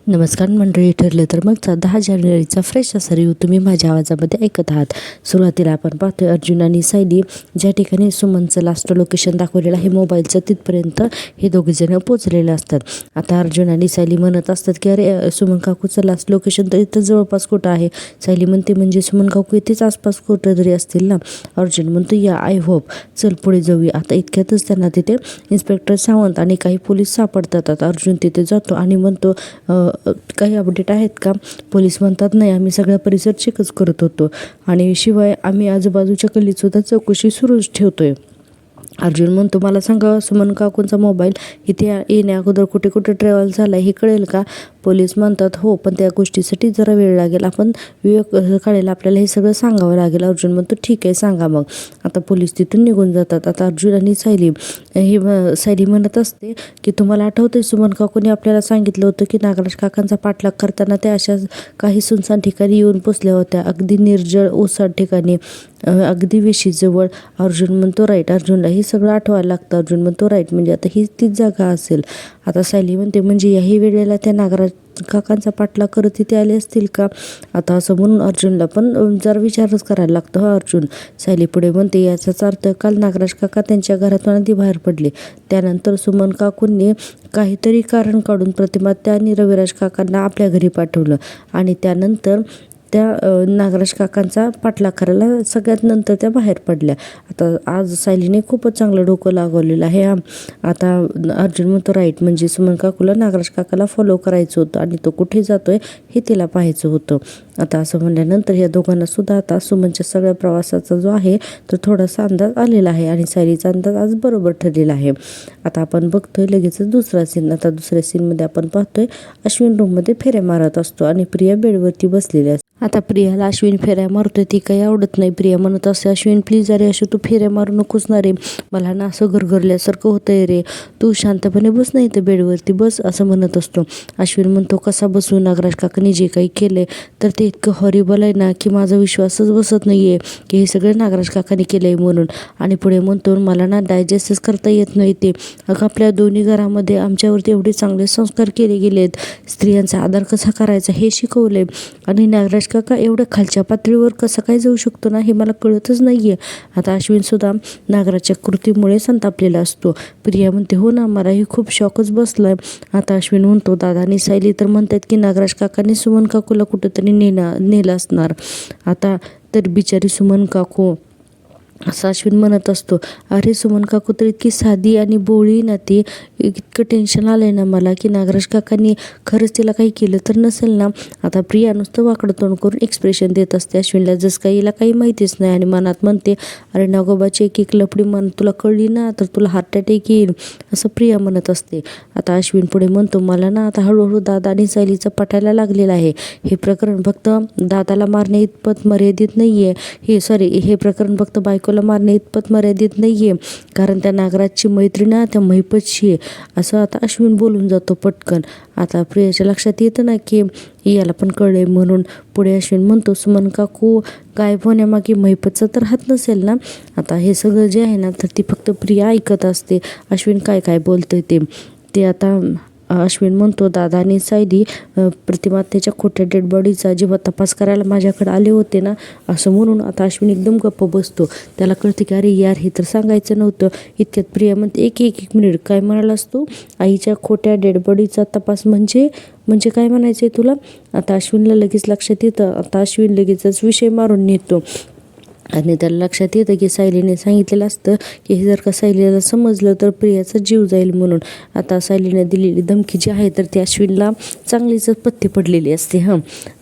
नमस्कार मंडळी, ठरलं तर मगचा 10 जानेवारीचा फ्रेश असा रिव्ह्यू तुम्ही माझ्या आवाजामध्ये ऐकत आहात. सुरुवातीला आपण पाहतोय अर्जुन आणि सायली ज्या ठिकाणी सुमनचं लास्ट लोकेशन दाखवलेलं आहे मोबाईलचं, तिथपर्यंत हे दोघेजण पोचलेले असतात. आता अर्जुन आणि सायली म्हणत असतात की अरे सुमन काकूचं लास्ट लोकेशन तर इथं जवळपास कुठं आहे. सायली म्हणते म्हणजे सुमन काकू इथेच आसपास कुठं तरी असतील ना. अर्जुन म्हणतो या आय होप, चल पुढे जाऊया. आता इतक्यातच त्यांना तिथे इन्स्पेक्टर सावंत आणि काही पोलीस सापडतात. आता अर्जुन तिथे जातो आणि म्हणतो काही अपडेट आहेत का. पोलीस म्हणतात नाही, आम्ही सगळा परिसर चेकच करत होतो आणि शिवाय आम्ही आजूबाजूच्या गल्लीतसुद्धा चौकशी सुरूच ठेवतोय. अर्जुन म्हणतो मला सांगा सुमन काकूंचा मोबाईल इथे येण्या अगोदर कुठे कुठे ट्रॅव्हल झाला हे कळेल का. पोलीस म्हणतात हो, पण त्या गोष्टीसाठी जरा वेळ लागेल, आपण विवेक काढेल, आपल्याला हे सगळं सांगावं लागेल. अर्जुन म्हणतो ठीक आहे सांगा मग. आता पोलीस तिथून निघून जातात. आता अर्जुन आणि सायली म्हणत असते की तुम्हाला आठवतंय सुमन काकूने आपल्याला सांगितलं होतं की नागराज काकांचा पाठलाग करताना त्या अशा काही सुनसान ठिकाणी येऊन पोचल्या होत्या, अगदी निर्जळ ओसाड ठिकाणी, अगदी वेशीजवळ. अर्जुन म्हणतो राईट. अर्जुनला हे सगळं आठवायला लागतं. अर्जुन म्हणतो राईट, म्हणजे आता ही तीच जागा असेल. आता सायली म्हणते म्हणजे याही वेळेला त्या नागराज काकांचा पाठलाग करत तिथे आले असतील का. आता असं म्हणून अर्जुनला पण जरा विचारच करायला लागतो. हा अर्जुन. सायली पुढे म्हणते याचाच अर्थ काल नागराज काका त्यांच्या घरातून आधी बाहेर पडले, त्यानंतर सुमन काकूंनी काहीतरी कारण काढून प्रतिमा त्यांनी रविराज काकांना आपल्या घरी पाठवलं आणि त्यानंतर त्या नागराज काकांचा पाठलाग करायला सगळ्यात नंतर त्या बाहेर पडल्या. आता आज सायलीने खूपच चांगलं डोकं लागवलेलं आहे. आता अर्जुन म्हणतो राईट, म्हणजे सुमन काकूला नागराज काकाला फॉलो करायचं होतं आणि तो कुठे जातोय हे तिला पाहायचं होतं. आता असं म्हणल्यानंतर या दोघांना सुद्धा आता सुमनच्या सगळ्या प्रवासाचा जो आहे तो थोडासा अंदाज आलेला आहे आणि सायलीचा अंदाज आज बरोबर ठरलेला आहे. आता आपण बघतोय लगेचच दुसरा सीन. आता दुसऱ्या सीनमध्ये आपण पाहतोय अश्विन रूममध्ये फेऱ्या मारत असतो आणि प्रिया बेडवरती बसलेली असते. आता प्रियाला अश्विन फेऱ्या मारतोय ती काही आवडत नाही. प्रिया म्हणत असते अश्विन प्लीज अरे अशी तू फेऱ्या मारू नकोस ना रे, मला ना असं गरगरल्यासारखं होतंय रे, तू शांतपणे बस नाही तर बेडवरती बस, असं म्हणत असतो. अश्विन म्हणतो कसा बसू, नागराज काकांनी जे काही केलंय तर ते इतकं हॉरिबल आहे ना की माझा विश्वासच बसत नाही आहे की हे सगळं नागराज काकांनी केलं आहे म्हणून. आणि पुढे म्हणतो मला ना डायजेस्टच करता येत नाही ते. अगं आपल्या दोन्ही घरामध्ये आमच्यावरती एवढे चांगले संस्कार केले गेलेत, स्त्रियांचा आदर कसा करायचा हे शिकवले, आणि नागराज काका एवढ्या खालच्या पातळीवर कसा काय जाऊ शकतो ना हे मला कळतच नाही आहे. आता अश्विन सुद्धा नागराजच्या कृतीमुळे संतापलेला असतो. प्रिया म्हणते हो ना, मलाही खूप शॉकच बसलाय. आता अश्विन म्हणतो दादा आणि सायली तर म्हणतात की नागराज काकांनी सुमन काकूला कुठंतरी नेलं असणार. आता तर बिचारी सुमन काकू, असं अश्विन म्हणत असतो. अरे सुमन काकू तर इतकी साधी आणि बोळी ना, ती इतकं टेन्शन आलं आहे ना मला की नागराज काकांनी खरंच तिला काही केलं तर नसेल ना. आता प्रिया नुसतं वाकडं तोंड करून एक्सप्रेशन देत असते अश्विनला, जसं काही हिला काही माहितीच नाही, आणि मनात म्हणते अरे नागोबाची एक एक लपडी मन तुला कळली ना तर तुला हार्ट अटॅक येईल, असं प्रिया म्हणत असते. आता अश्विन पुढे म्हणतो मला ना आता हळूहळू दादा आणि सायलीचं पटायला लागलेलं आहे. हे प्रकरण फक्त दादाला मारण्या इतपत मर्यादित नाही आहे, हे प्रकरण फक्त बायकोला मारणे इतपत मर्यादित नाही आहे, कारण त्या नागराजची मैत्री ना त्या महिपतशी आहे, असं आता अश्विन बोलून जातो पटकन. आता प्रियाच्या लक्षात येतं ना की याला पण कळले, म्हणून पुढे अश्विन म्हणतो सुमन काकू गायब होण्यामागे महिपतचा तर हात नसेल ना. आता हे सगळं जे आहे ना तर ती फक्त प्रिया ऐकत असते अश्विन काय काय बोलतोय ते. आता अश्विन म्हणतो दादा आणि सायली प्रतिमा त्याच्या खोट्या डेड बॉडीचा जेव्हा तपास करायला माझ्याकडे आले होते ना, असं म्हणून आता अश्विन एकदम गप्प बसतो. त्याला कळते की अरे यार हे तर सांगायचं नव्हतं. इतक्यात प्रिया म्हणते एक मिनिट काय म्हणालास तू, आईच्या खोट्या डेड बॉडीचा तपास म्हणजे काय म्हणायचं आहे तुला. आता अश्विनला लगेच लक्षात येतं. आता अश्विन लगेचच विषय मारून नेतो आणि त्याला लक्षात येतं की सायलीने सांगितलेलं असतं की हे जर का सायलीला समजलं तर प्रियाचा जीव जाईल म्हणून. आता सायलीने दिलेली धमकी जी आहे तर ती अश्विनला चांगलीच पत्ती पडलेली असते.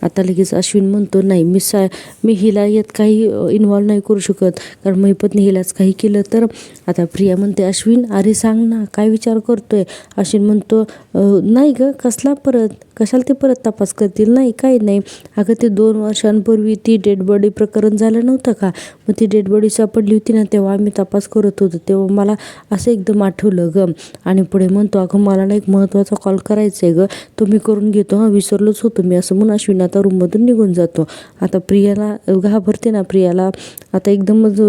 आता लगेच अश्विन म्हणतो नाही मी हिला यात काही इन्व्हॉल्व नाही करू शकत, कारण महिपतने हिलाच काही केलं तर. आता प्रिया म्हणते अश्विन अरे सांग ना काय विचार करतोय. अश्विन म्हणतो नाही ग, कशाला ते परत तपास करतील, नाही काही नाही. अगं ते 2 वर्षांपूर्वी ती डेड बॉडी प्रकरण झालं नव्हतं का, मग ती डेड बॉडी सापडली होती ना, तेव्हा आम्ही तपास करत होतो, तेव्हा मला असं एकदम आठवलं गं. आणि पुढे म्हणतो, अगं मला ना एक महत्त्वाचा कॉल करायचा आहे गं, तो मी करून घेतो हां, विसरलोच होतो मी, असं म्हणून अश्विनी आता रूममधून निघून जातो. आता प्रियाला घाबरते ना, प्रियाला आता एकदमच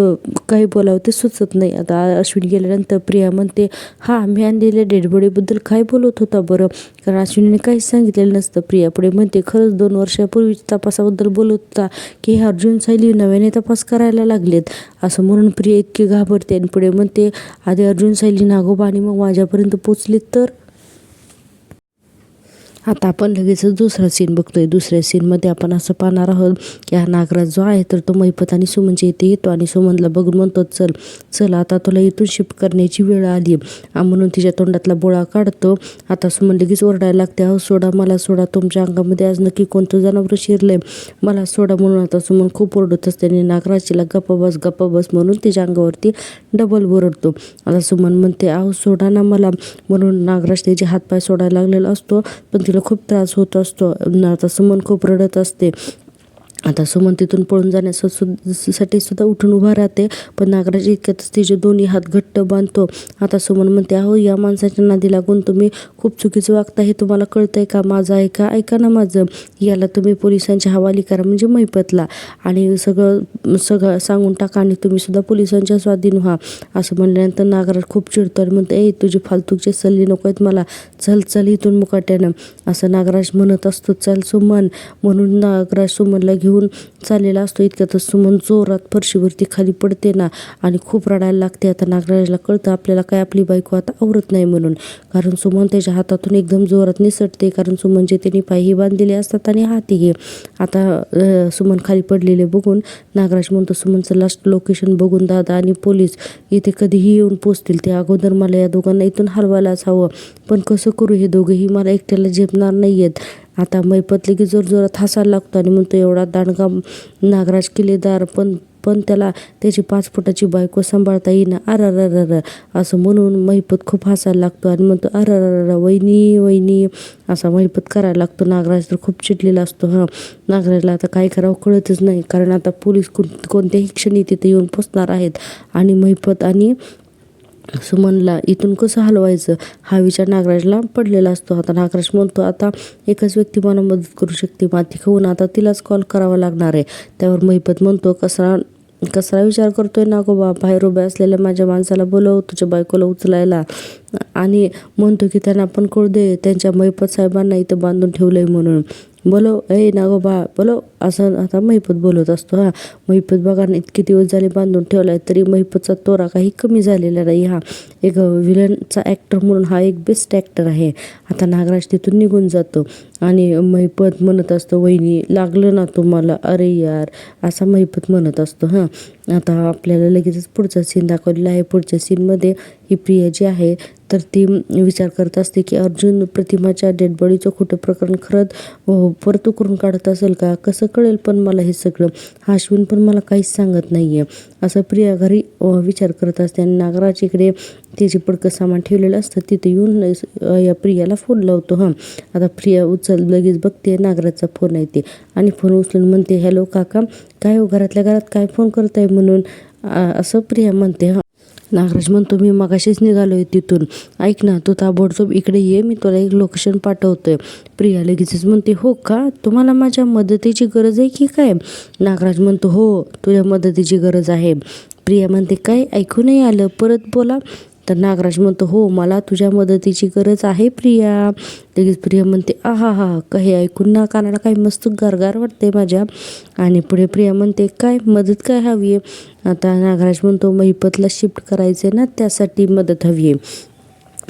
काही बोलावं ते सुचत नाही. आता अश्विनी गेल्यानंतर प्रिया म्हणते, हां मी आणलेल्या डेड बॉडीबद्दल काय बोलत होता बरं, कारण अश्विनीने काहीच सांगितलेलं नसतं. प्रिया पुढे म्हणते, खरंच 2 वर्षापूर्वी तपासाबद्दल बोलत होता की हे अर्जुन सायली नव्याने तपास करायला लागलेत, असं म्हणून प्रिया इतकी घाबरते. आणि पुढे म्हणते, आधी अर्जुन सायली, नागोबा आणि मग माझ्यापर्यंत पोचलेत तर. आता आपण लगेचच दुसरा सीन बघतोय. दुसऱ्या सीनमध्ये आपण असं पाहणार आहोत की हा नागराज जो आहे तर तो महिपत आणि सुमनच्या इथे येतो आणि सुमनला बघून म्हणतो, चल चल आता तुला इथून शिफ्ट करण्याची वेळ आली म्हणून तिच्या तोंडातला बोळा काढतो. आता सुमन लगेच ओरडायला लागते, अहो सोडा, मला सोडा, तुमच्या अंगामध्ये आज नक्की कोणतं जनावर शिरलंय, मला सोडा. म्हणून आता सुमन खूप ओरडत असते आणि नागराजला गप्पा बस म्हणून तिच्या अंगावरती डबल ओरडतो. आता सुमन म्हणते, अहो सोडा ना मला, म्हणून नागराज त्याचे हातपाय सोडायला लागलेला असतो, पण तिला खूप त्रास होत असतो. आता सुमन खूप रडत असते. आता सुमन तिथून पळून जाण्यासाठी सुद्धा उठून उभा राहते, पण नागराज इतक्यातच तिचे दोन्ही हात घट्ट बांधतो. आता सुमन म्हणते, अहो या माणसाच्या नादी लागून तुम्ही खूप चुकीचं वागता, हे तुम्हाला कळतंय का, माझं ऐका ना माझं, याला तुम्ही पोलिसांच्या हवाली करा, म्हणजे महिपतला, आणि सगळं सांगून टाका आणि तुम्ही सुद्धा पोलिसांच्या स्वाधीन व्हा. असं म्हणल्यानंतर नागराज खूप चिडतो आणि म्हणते, तुझे फालतूचे सल्ले नको आहेत मला, चल इथून मुकाट्यानं, असं नागराज म्हणत असतो. चल सुमन, म्हणून नागराज सुमनला घेऊन चाललेला असतो. इतक्यातच सुमन जोरात फरशीवरती खाली पडते ना आणि खूप रडायला लागते. आता नागराजला कळतं आपल्याला काय आपली बायको आता आवरत नाही म्हणून, कारण सुमन त्याच्या हातातून एकदम जोरात निसटते, कारण सुमनचे त्यांनी पायही बांधलेले असतात आणि हातीही. आता सुमन खाली पडलेले बघून नागराज म्हणतो, सुमनचं लास्ट लोकेशन बघून दादा आणि पोलीस इथे कधीही येऊन पोचतील, ते अगोदर मला या दोघांना इथून हलवायलाच हवं, पण कसं करू, हे दोघेही मला एकट्याला झेपणार नाही आहेत. आता महिपत लगेच जोरजोरात हसायला लागतो आणि म्हणतो, एवढा दांडगा नागराज किल्लेदार, पण त्याला त्याची 5 फुटाची बायको सांभाळता येईना, अरररर, असं म्हणून महिपत खूप हसायला लागतो आणि म्हणतो, अरररर वहिनी, असा महिपत करायला लागतो. नागराज तर खूप चिडलेला असतो. नागराजला आता काय करावं कळतच नाही, कारण आता पोलीस कोणत्याही क्षणी तिथे येऊन पोचणार आहेत आणि महिपत आणि सुमनला इथून कसं हलवायचं हा विचार नागराजला पडलेला असतो. आता नागराज म्हणतो, आता एकच व्यक्ती मला मदत करू शकते, माती खाऊन आता तिलाच कॉल करावा लागणार आहे. त्यावर महिपत म्हणतो, कसा विचार करतोय नागोबा, बाहेर उभ्या असलेल्या माझ्या माणसाला बोलव, तुझ्या बायकोला उचलायला, आणि म्हणतो की त्यांना पण कळू दे त्यांच्या महिपत साहेबांना इथं बांधून ठेवलंय म्हणून, बोलव नागोबा बोलव, असं आता महिपत बोलत असतो. महिपत बघा ना, इतके दिवस झाले बांधून ठेवलाय तरी महिपतचा तोरा काही कमी झालेला नाही. एक विलनचा ॲक्टर म्हणून हा एक बेस्ट ॲक्टर आहे. आता नागराज तिथून निघून जातो आणि महिपत म्हणत असतो, वहिनी लागलं ना तुम्हाला, अरे यार, असा महिपत म्हणत असतो. आता आपल्याला लगेचच पुढचा सीन दाखवलेला आहे. पुढच्या सीनमध्ये ही प्रिया जी आहे तर ती विचार करत असते की अर्जुन प्रतिमाच्या डेड बॉडीचं खोटं प्रकरण खरंच परत करून काढत असेल का, कसं कळेल पण मला हे सगळं, हा अश्विन पण मला काहीच सांगत नाही आहे, असं प्रिया घरी विचार करत असते. आणि नागराज इकडे तिचे पडकं सामान ठेवलेलं असतं, तिथे येऊन या प्रियाला फोन लावतो. आता प्रिया लगेच बघते नागराजचा फोन आहे ते, आणि फोन उचलून म्हणते, हॅलो काका, काय हो घरातल्या घरात काय फोन करताय म्हणून, असं प्रिया म्हणते. नागराज म्हणतो, मी मगाशीच निघालो आहे तिथून, ऐक ना तू ताबडतोब इकडे ये, मी तुला एक लोकेशन पाठवतोय. प्रिया लगेचच म्हणते, हो का, तुम्हाला माझ्या मदतीची गरज आहे की काय. नागराज म्हणतो, हो तुझ्या मदतीची गरज आहे. प्रिया म्हणते, काय ऐकू नाही आलं, परत बोला. तर नागराज म्हणतो, हो मला तुझ्या मदतीची गरज आहे प्रिया. लगेच प्रिया म्हणते, हा काही ऐकून ना कानाला काही मस्त गारगार वाटते माझ्या. आणि पुढे प्रिया म्हणते, काय मदत काय हवी आहे. आता नागराज म्हणतो, महिपतला शिफ्ट करायचं आहे ना, त्यासाठी मदत हवी आहे.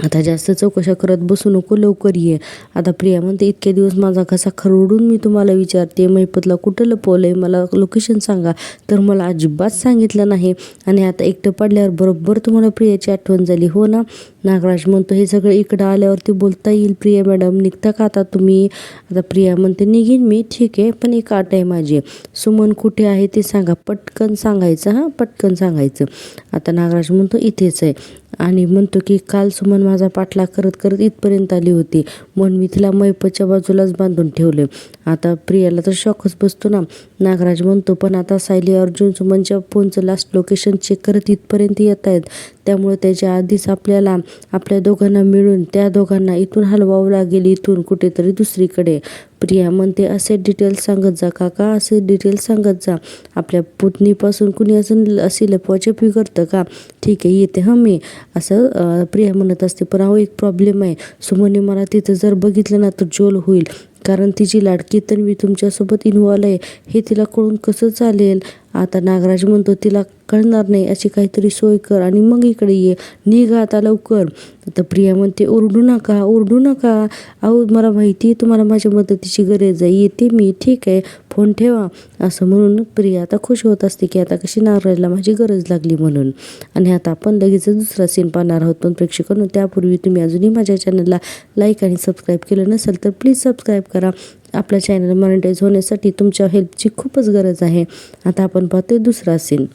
आता जास्त चौकशा करत बसू नको, लवकर ये. आता प्रिया म्हणते, इतके दिवस माझा घसा खरवडून मी तुम्हाला विचारते, महिपतला कुठं लपवलंय, मला लोकेशन सांगा, तर मला अजिबात सांगितलं नाही, आणि आता एकटं पडल्यावर बरोबर तुम्हाला प्रियाची आठवण झाली, हो ना. नागराज म्हणतो, हे सगळं इकडं आल्यावरती बोलता येईल प्रिया मॅडम, निघता का आता तुम्ही. आता प्रिया म्हणते, निघीन मी, ठीक आहे, पण एक अट आहे माझी, सुमन कुठे आहे ते सांगा, पटकन सांगायचं, पटकन सांगायचं. आता नागराज म्हणतो, इथेच आहे. आणि म्हणतो की काल सुमन माझा पाठलाग करत करत इथपर्यंत आली होती, म्हणून मी तिला मैपच्या बाजूलाच बांधून ठेवले. आता प्रियाला तर शॉकच बसतो ना. नागराज म्हणतो पण आता सायली अर्जुन सुमनच्या फोनचं लास्ट लोकेशन चेक करत इथपर्यंत येत आहेत, त्यामुळे त्याच्या आधीच आपल्या दोघांना मिळून त्या दोघांना इथून हलवावं लागेल, इथून कुठेतरी दुसरीकडे. प्रिया म्हणते असे डिटेल्स सांगत जा काका, असे डिटेल्स सांगत जा. आपल्या पुतणीपासून कुणी असे लपवाछपवी करतं का? ठीक आहे येते हं मी, असं प्रिया म्हणत असते. पण अहो एक प्रॉब्लेम आहे, सुमनने मला तिथं जर बघितलं ना तर जोल होईल, कारण तिची लाडकी तन्वी तुमच्यासोबत इन्व्हॉल्व आहे हे तिला कळून कसं चालेल. आता नागराज म्हणतो तिला कळणार नाही, अशी काहीतरी सोय कर आणि मग इकडे ये, निघ आता लवकर. आता प्रिया म्हणते ओरडू नका, अहो मला माहिती आहे तुम्हाला माझ्या मदतीची गरज आहे, येते मी, ठीक आहे फोन ठेवा. असं म्हणून प्रिया आता खुश होत असते की आता कशी नागराजला माझी गरज लागली म्हणून. आणि आता आपण लगेच दुसरा सीन पाहणार आहोत. पण प्रेक्षकांनो त्यापूर्वी तुम्ही अजूनही माझ्या चॅनलला लाईक आणि सबस्क्राईब केलं नसेल तर प्लीज सबस्क्राईब करा. आपल्या चॅनल मॉनिटाईज होण्यासाठी तुमच्या हेल्पची खूपच गरज आहे. आता आपण पाहतोय दुसरा सीन.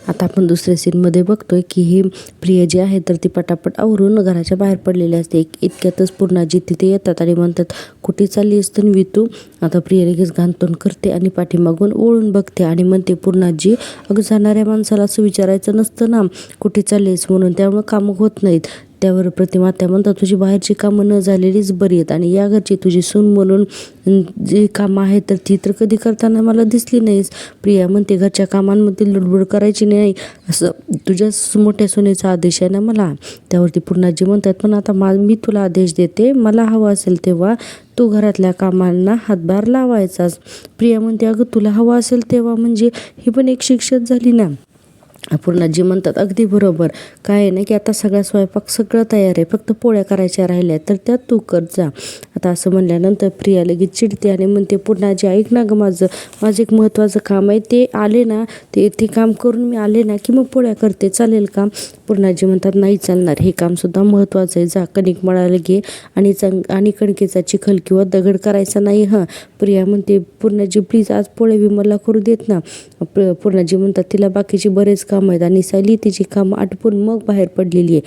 आता आपण दुसऱ्या सीनमध्ये बघतोय की ही प्रिया जी आहे तर ती पटापट आवरून घराच्या बाहेर पडलेली असते. इतक्यातच पूर्णाजी तिथे येतात आणि म्हणतात कुठे चालली आहेस तन्वी तू? आता प्रिया लगेच घाणतोंड करते आणि पाठीमागून ओळून बघते आणि म्हणते पूर्णाजी अगं जाणाऱ्या माणसाला असं विचारायचं नसतं ना कुठे चाललीस म्हणून, त्यामुळे कामं होत नाहीत. त्यावर प्रतिमात्या म्हणतात तुझी बाहेरची कामं न झालेलीच बरी आहेत आणि या घरची तुझी सून म्हणून जी कामं आहेत तर ती तर कधी करताना मला दिसली नाहीस. प्रिया म्हणते घरच्या कामांमध्ये लुडबुड करायची नाही, असं तुझ्या मोठ्या सुनेचा आदेश आहे ना मला. त्यावरती पूर्णाजी म्हणतात पण आता मी तुला आदेश देते, मला हवं असेल तेव्हा तू घरातल्या कामांना हातभार लावायचाच. प्रिया म्हणते अगं तुला हवं असेल तेव्हा म्हणजे ही पण एक शिक्षाच झाली ना. पूर्णाजी म्हणतात अगदी बरोबर, काय आहे ना की आता सगळा स्वयंपाक सगळं तयार आहे, फक्त पोळ्या करायच्या राहिल्या तर त्यात तू कर जा. आता असं म्हणल्यानंतर प्रिया लगेच चिडते आणि म्हणते पूर्णाजी ऐक ना गं, माझं एक महत्त्वाचं काम आहे, ते आले ना ते काम करून मी आले ना की मग पोळ्या करते, चालेल का? पूर्णाजी म्हणतात नाही चालणार, हे कामसुद्धा महत्त्वाचं आहे, जा कणिक मळायला घे आणि कणकेचा चिखल किंवा दगड करायचा नाही हं. प्रिया म्हणते पूर्णाजी प्लीज आज पोळ्या विमलला करू देत ना. पूर्णाजी म्हणतात तिला बाकीची बरेच काम आहेत आणि सायली तिची कामं आटपून मग बाहेर पडलेली आहे,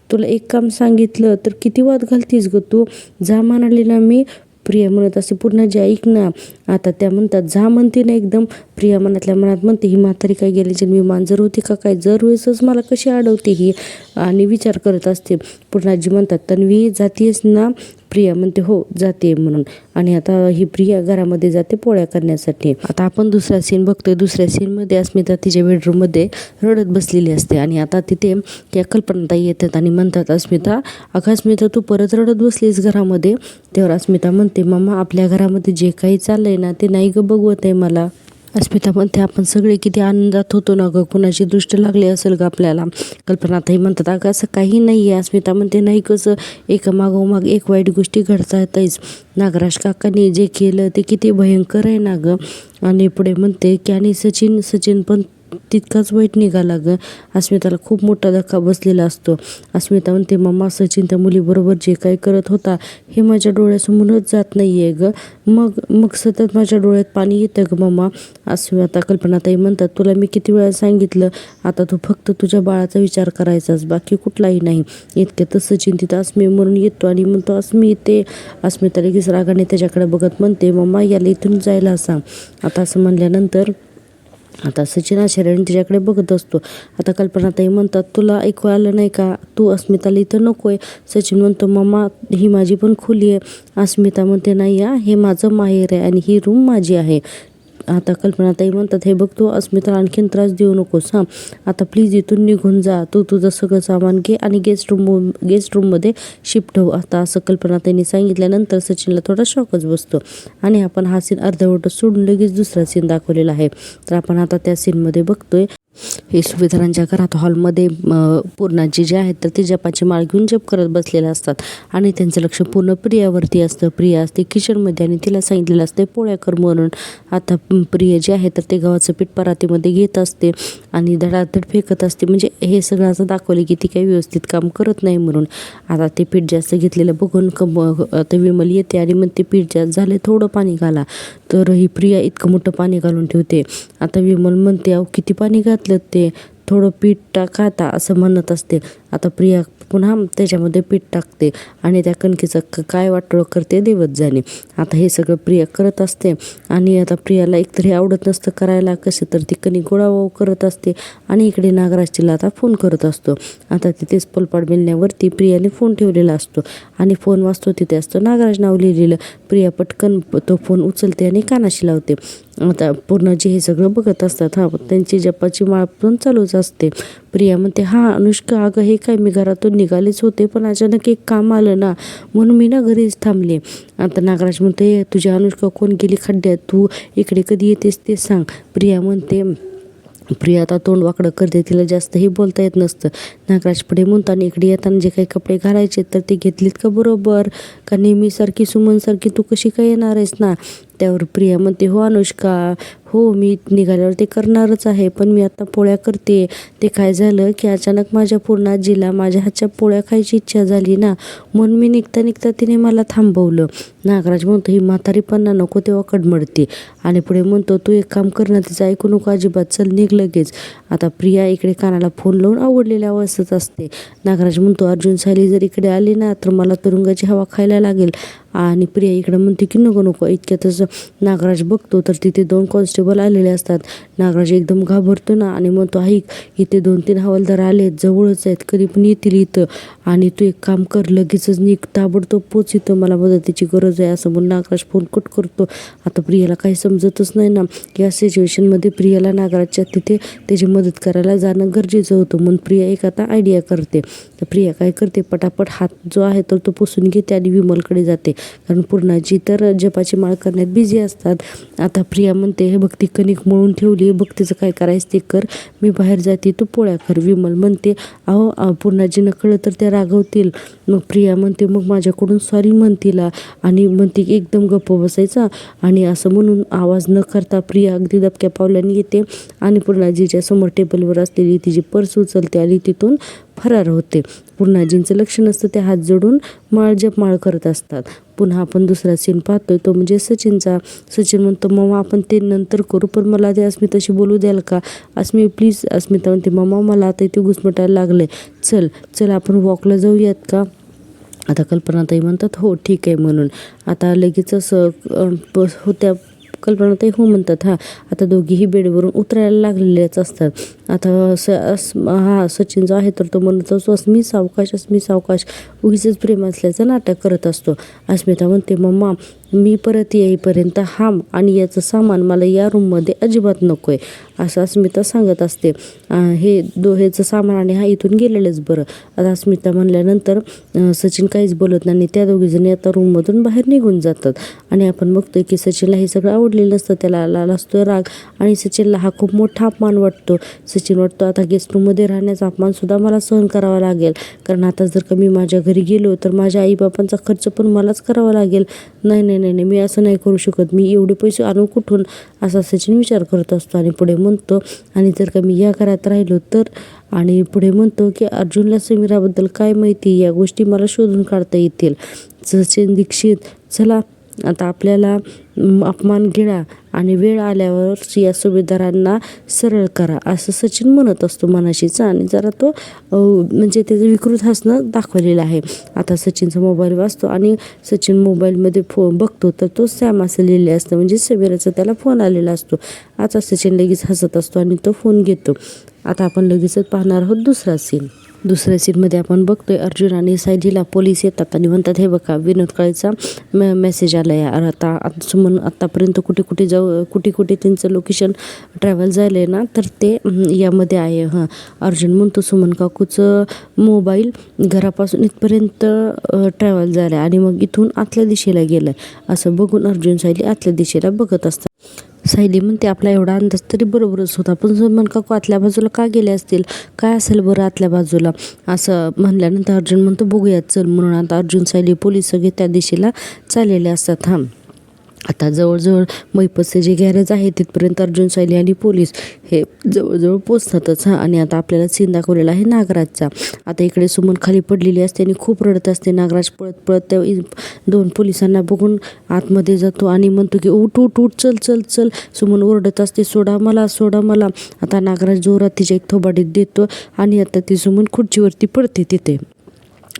तुला एक काम सांगितलं तर किती वाद घालतीस ग तू, जा म्हणाले ना मी. प्रिया म्हणत असे पूर्णाजी ऐक ना. आता त्या म्हणतात जा म्हणते ना एकदम. प्रिया मनातल्या मनात म्हणते ही म्हातारी काय गेली जन्मी मांजर होती का काय, जर वेळेसच मला कशी अडवते ही, आणि विचार करत असते. पूर्णाजी म्हणतात तन्वी जातीयस ना? प्रिया म्हणते हो जाते म्हणून. आणि आता ही प्रिया घरामध्ये जाते पोळ्या करण्यासाठी. आता आपण दुसरा सीन बघतोय. दुसऱ्या सीनमध्ये अस्मिता तिच्या बेडरूममध्ये रडत बसलेली असते आणि आता तिथे त्या कल्पनाताई येतात आणि म्हणतात अस्मिता अगं अस्मिता तू परत रडत बसलीस घरामध्ये. तेव्हा अस्मिता म्हणते मामा आपल्या घरामध्ये जे काही चाललंय ना ते नाही ग बघवत आहे मला. अस्मिता म्हणते आपण सगळे किती आनंदात होतो ना गं, कुणाची दृष्ट लागली असेल ग आपल्याला. कल्पनाताई म्हणतात अगं असं काही नाही आहे. अस्मिता म्हणते नाही कसं, एकामागोमाग एक वाईट गोष्टी घडतायच. नागराज काकांनी जे केलं ते किती भयंकर आहे ना गं. आणि पुढे म्हणते की आणि सचिन पण तितकाच वाईट निघाला गं. अस्मिताला खूप मोठा धक्का बसलेला असतो. अस्मिता म्हणते मम्मा सचिन त्या मुलीबरोबर जे काही करत होता हे माझ्या डोळ्यासमोरच जात नाही आहे गं, मग सतत माझ्या डोळ्यात पाणी येतं गं मम्मा. अस्मिता कल्पनाताई म्हणतात तुला मी किती वेळा सांगितलं, आता तू फक्त तुझ्या बाळाचा विचार करायचाच, बाकी कुठलाही नाही. इतक्यातच सचिन तिथं अस्मी म्हणून येतो आणि म्हणतो अस्मी ते. अस्मिता लगेच रागाने त्याच्याकडे बघत म्हणते मम्मा याला इथून जायला सांग. आता असं म्हणल्यानंतर आता सचिन आश्चर्याने तिच्याकडे बघत असतो. आता कल्पनाताई म्हणतात तुला ऐकू आलं नाही का, तू अस्मिताला इथं नको आहे. सचिन म्हणतो मम्मा ही माझी पण खोली आहे. अस्मिता म्हणते नाही हे माझं माहेर आहे आणि ही रूम माझी आहे. आता कल्पनाताई म्हणतात हे बघ तू अस्मिताला आणखीन त्रास देऊ नकोस हां, आता प्लीज इथून निघून जा, तू तुझं सगळं सामान घे आणि गेस्ट रूममध्ये शिफ्ट हो. आता असं कल्पनाताईंनी सांगितल्यानंतर सचिनला थोडा शॉकच बसतो आणि आपण हा सीन अर्धवटच सोडून लगेच दुसरा सीन दाखवलेला आहे. तर आपण आता त्या सीनमध्ये बघतोय हे सुभेदारांच्या घरात हॉलमध्ये पूर्णाजी जे आहेत तर ते जपाची माळ घेऊन जप करत बसलेले असतात आणि त्यांचं लक्ष पूर्ण प्रियावरती असतं. प्रिया असते किचनमध्ये आणि तिला सांगितलेलं असते पोळ्या कर म्हणून. आता प्रिया जे आहे तर ते गव्हाचं पीठ परातीमध्ये घेत असते आणि धडाधड फेकत असते, म्हणजे हे सगळं असं दाखवले की ती काही व्यवस्थित काम करत नाही म्हणून. आता ते पीठ जास्त घेतलेलं बघून आता विमल येते आणि मग ते पीठ जास्त झाले थोडं पाणी घाला, तर ही प्रिया इतकं मोठं पाणी घालून ठेवते. आता विमल म्हणते अहो किती पाणी घातलं, ते थोडं पीठ टाका आता असं म्हणत असते. आता प्रिया पुन्हा त्याच्यामध्ये पीठ टाकते आणि त्या कणकेचं काय वाटोळं करते देवत जाणे. आता हे सगळं प्रिया करत असते आणि आता प्रियाला एकतर हे आवडत नसतं करायला, कसे तर ती कणिक गोळावू करत असते आणि इकडे नागराज तिला आता फोन करत असतो. आता तिथेच पोलपाट बेलण्यावरती प्रियाने फोन ठेवलेला असतो आणि फोन वाजतो, तिथे असतं नागराज नाव लिहिलेलं. प्रिया पटकन तो फोन उचलते आणि कानाशी लावते. आता पूर्णाजी हे सगळं बघत असतात. त्यांची जपाची माळ पण चालूच असते. प्रिया म्हणते, अनुष्का अगं हे काय, मी घरातून निघालेच होते पण अचानक एक काम आलं ना, म्हणून मी ना घरीच थांबले. आता नागराज म्हणते, तुझ्या अनुष्का कोण गेली खड्ड्यात, तू इकडे कधी येतेस ते सांग. प्रिया म्हणते, प्रिया आता तोंड वाकडं करते, तिला जास्तही बोलता येत नसतं. नागराज पुढे म्हणतो, आणि इकडे येताना जे काही कपडे घालायचे तर ते घेतलीत का बरोबर, का नेहमीसारखी सुमनसारखी तू कशी काय येणार आहेस ना. त्यावर प्रिया म्हणते, हो अनुष्का, हो मी निघाल्यावर ते करणारच आहे, पण मी आता पोळ्या करते. ते काय झालं की अचानक माझ्या पूर्णाजीला माझ्या हातच्या पोळ्या खायची इच्छा झाली ना, म्हणून मी निघता निघता तिने मला थांबवलं. नागराज म्हणतो, ही म्हातारीपणा नको तेव्हा कडमडते. आणि पुढे म्हणतो, तू एक काम कर ना, तिचं ऐकू नको अजिबात, चल निघ लगेच. आता प्रिया इकडे कानाला फोन लावून आवडलेल्या अवस्थेत असते. नागराज म्हणतो, अर्जुन सायली जर इकडे आली ना तर मला तुरुंगाची हवा खायला लागेल. आणि प्रिया इकडे म्हणते की नको नको. इतक्यातच नागराज बघतो तर तिथे 2 कॉन्स्टेबल आलेले असतात. नागराज एकदम घाबरतो ना आणि म्हणतो, ऐक, इथे 2-3 हवालदार आलेत, जवळच आहेत, कधी पण येतील इथं, आणि तू एक काम कर, लगेचच निघ, ताबडतोब पोच, इथं मला मदतीची गरज आहे, असं म्हणून नागराज फोन कट करतो. आता प्रियाला काही समजतच नाही ना, या सिच्युएशनमध्ये प्रियाला नागराजच्या तिथे त्याची मदत करायला जाणं गरजेचं होतं. म्हणून प्रिया एक आता आयडिया करते. तर प्रिया काय करते, पटापट हात जो आहे तर तो पुसून घेते आणि विमलकडे जाते, कारण पूर्णाजी तर जपाची माळ करण्यात बिझी असतात. आता प्रिया म्हणते, हे बघ ती कणिक मळून ठेवली, बघ तिचं काय करायचं ते कर, मी बाहेर जाते, तू पोळ्या कर. विमल म्हणते, अहो पूर्णाजीनं कळलं तर त्या रागवतील. मग प्रिया म्हणते, मग माझ्याकडून सॉरी म्हण तिला. आणि म्हणते एकदम गप्प बसायचा. आणि असं म्हणून आवाज न करता प्रिया अगदी दबक्या पावलांनी येते आणि पूर्णाजीच्या समोर टेबलवर असलेली तिची पर्स उचलते आणि तिथून फरार होते. पूर्णाजींचं लक्ष नसतं, ते हात जोडून जपमाळ करत असतात. पुन्हा आपण दुसरा सीन पाहतोय, तो म्हणजे सचिनचा. सचिन म्हणतो, मम्मा आपण ते नंतर करू, पण मला ते अस्मिताशी बोलू द्याल का. प्लीज. अस्मिता म्हणते, मम्मा मला आता इथे घुसमटायला लागलंय, चल चल आपण वॉकला जाऊयात का. आता कल्पनाताई म्हणतात, हो ठीक आहे म्हणून. आता लगेचच होत्या कल्पनाताई हो म्हणतात. आता दोघीही बेडवरून उतरायला लागलेलेच असतात. आता सचिन जो आहे तर तो म्हणत असतो, अस्मी सावकाश, उगीच प्रेम असल्याचं नाटक करत असतो. अस्मिता म्हणते, मम्मा मी परत येईपर्यंत आणि याचं सामान मला या रूममध्ये अजिबात नको आहे, असं अस्मिता सांगत असते. ह्याचं सामान आणि इथून गेलेलंच बरं. आता अस्मिता म्हणल्यानंतर सचिन काहीच बोलत नाही. त्या दोघीजणी आता रूममधून बाहेर निघून जातात. आणि आपण बघतोय की सचिनला हे सगळं आवडलेलं नसतं, त्याला आला असतो राग, आणि सचिनला हा खूप मोठा अपमान वाटतो. सचिन वाटतो, आता गेस्ट रूममध्ये राहण्याचा अपमानसुद्धा मला सहन करावा लागेल, कारण आता जर का मी माझ्या घरी गेलो तर माझ्या आईबापांचा खर्च पण मलाच करावा लागेल. नाही, मी असं नाही करू शकत, मी एवढे पैसे आणू कुठून, असा सचिन विचार करत असतो. आणि पुढे म्हणतो, आणि जर का मी या घरात राहिलो तर. आणि पुढे म्हणतो की अर्जुनला समीराबद्दल काय माहिती, या गोष्टी मला शोधून काढता येतील. सचिन दीक्षित, चला आता आपल्याला अपमान गिळा आणि वेळ आल्यावर या सुभेदारांना सरळ करा, असं सचिन म्हणत असतो मनाशीच. आणि जरा तो म्हणजे त्याचं विकृत हसणं दाखवलेलं आहे. आता सचिनचा मोबाईल वाजतो आणि सचिन मोबाईलमध्ये फोन बघतो तर तो सॅम असं लिहिलेलं असतं, म्हणजे समीराचा त्याला फोन आलेला असतो. आता सचिन लगेच हसत असतो आणि तो फोन घेतो. आता आपण लगेचच पाहणार आहोत दुसरा सीन. दुसऱ्या सीनमध्ये आपण बघतोय, अर्जुन आणि सायलीला पोलीस येतात आणि म्हणतात, हे बघा विनोद काळेचा मेसेज आला आहे. आता सुमन आत्तापर्यंत कुठे त्यांचं लोकेशन ट्रॅव्हल झालं आहे ना, तर ते यामध्ये आहे. अर्जुन म्हणतो, सुमन काकूचं मोबाईल घरापासून इथपर्यंत ट्रॅव्हल झालं आहे आणि मग इथून आतल्या दिशेला गेलं आहे. असं बघून अर्जुन सायली आतल्या दिशेला बघत असतात. सायली म्हणते, आपला एवढा अंदाज तरी बरोबरच होता, पण सुमन काकू आतल्या बाजूला का गेले असतील, काय असेल बरं आतल्या बाजूला, असं म्हणल्यानंतर अर्जुन म्हणतो, बघूयात चल. म्हणून आता अर्जुन सायली पोलीस सगळे त्या दिशेला चाललेले असतात. आता जवळजवळ मैपतचे जे गॅरेज आहे तिथपर्यंत अर्जुन सायली आणि पोलीस हे जवळजवळ पोचतातच आणि आता आपल्याला सीन दाखवलेला आहे नागराजचा. आता इकडे सुमन खाली पडलेली असते आणि खूप रडत असते. नागराज पळत पळत त्या 2 पोलिसांना बघून आतमध्ये जातो आणि म्हणतो की उठ उठ उठ, चल चल चल. सुमन ओरडत असते, सोडा मला, सोडा मला. आता नागराज जोरात तिच्या एक थोबाडीत देतो आणि आता ती सुमन खुर्चीवरती पडते तिथे.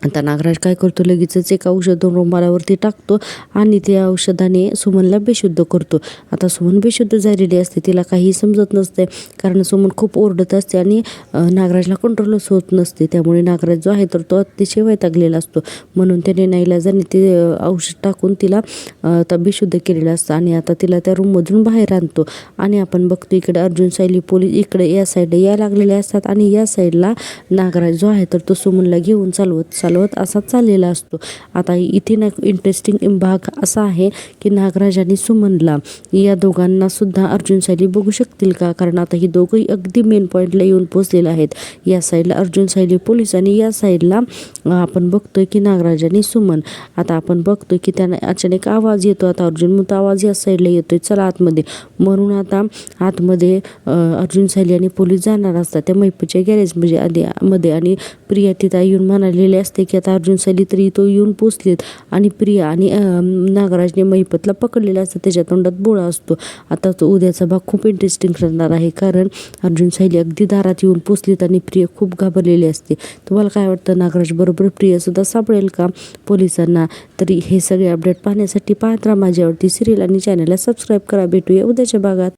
आता नागराज काय करतो, लगेचच एक औषध रुमालावरती टाकतो आणि त्या औषधाने सुमनला बेशुद्ध करतो. आता सुमन बेशुद्ध झालेली असते, तिला काही समजत नसते कारण सुमन खूप ओरडत असते आणि नागराजला कंट्रोलच होत नसते. त्यामुळे नागराज जो आहे तर तो अतिशय वैतागलेला असतो. म्हणून त्याने नाईलाजाने ते औषध टाकून तिला आता बेशुद्ध केलेलं असतं आणि आता तिला त्या रूममधून बाहेर आणतो. आणि आपण बघतो इकडे अर्जुन सायली पोलीस इकडे या साईडला यायला लागलेले असतात आणि या साईडला नागराज जो आहे तर तो सुमनला घेऊन चालवत असा चाललेला असतो. आता इथे ना इंटरेस्टिंग भाग असा आहे की नागराज आणि सुमनला या दोघांना सुद्धा अर्जुन सायली बघू शकतील का, कारण आता ही दोघंही अगदी मेन पॉईंटला येऊन पोचलेले आहेत. या साईडला अर्जुन सायली पोलीस आणि या साईडला आपण बघतोय की नागराज आणि सुमन. आता आपण बघतोय की त्यांना अचानक आवाज येतो. आता अर्जुन म्हणतो आवाज या साईडला येतोय, चला आतमध्ये. म्हणून आता आतमध्ये अर्जुन सायली आणि पोलीस जाणार असतात त्या मैपतच्या गॅरेज मध्ये आणि प्रिया तिथं येऊन म्हणालेली असते की आता अर्जुन सायली तरी तो येऊन पोचलेत आणि प्रिया आणि नागराजने मैपतला पकडलेला असतं, त्याच्या तोंडात बोळा असतो. आता तो उद्याचा भाग खूप इंटरेस्टिंग ठरणार आहे कारण अर्जुन सायली अगदी दारात येऊन पोचलीत आणि प्रिया खूप घाबरलेली असते. तुम्हाला काय वाटतं, नागराज बरोबर प्रियासुद्धा सापडेल का पोलिसांना? तरी हे सगळे अपडेट पाहण्यासाठी पाहत राहा माझ्यावरती सिरियल आणि चॅनलला सबस्क्राईब करा. भेटूया उद्याच्या भागात.